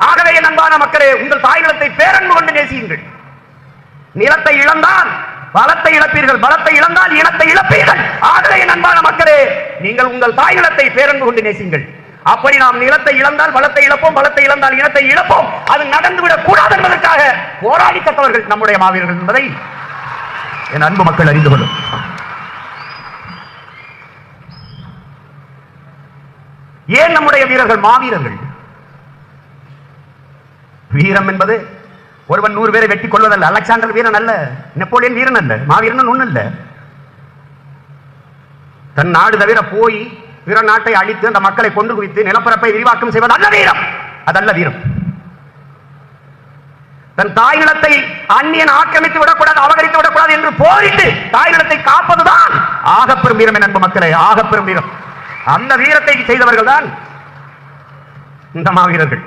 ஆகவே என் அன்பான மக்களே, உங்கள் தாய் நிலத்தை பேரன்பு கொண்டு நேசியுங்கள். நிலத்தை இழந்தால் பலத்தை இழப்பீர்கள், பலத்தை இழந்தால் இனத்தை இழப்பீர்கள். ஆகவே என் அன்பான மக்களே, நீங்கள் உங்கள் தாய் நிலத்தை பேரன்பு கொண்டு நேசியுங்கள். அப்படி நாம் நிலத்தை இழந்தால் பலத்தை இழப்போம், பலத்தை இழந்தால் இனத்தை இழப்போம். அது நடந்துவிடக் கூடாது என்பதற்காக போராடி கட்டவர்கள் நம்முடைய மாவீரர்கள் என்பதை என் அன்பு மக்கள் அறிந்து கொள்ளும். ஏன் நம்முடைய வீரர்கள் மாவீரர்கள்? வீரம் என்பது ஒருவன் 100 பேரை வெட்டி கொள்வதல்ல. அலெக்சாண்டர் வீரன் அல்ல, நெப்போலியன் வீரன் அல்ல, மாவீரன் ஒண்ணு இல்ல. தன் நாடு தவிர போய் பிற நாட்டை அழித்து அந்த மக்களை கொண்டு குவித்து நிலப்பரப்பை விரிவாக்கம் செய்வது அல்ல வீரம். அதல்ல வீரம். தன் தாய் நிலத்தை அந்நியன் ஆக்கிரமித்து விடக்கூடாது, அபகரித்து விடக்கூடாது என்று போரிட்டு தாய் நிலத்தை காப்பதுதான் ஆகப்பெரும் வீரம். என் அன்பு மக்களே, ஆகப்பெரும் வீரம். அந்த வீரத்தை செய்தவர்கள் தான் இந்த மாவீரர்கள்.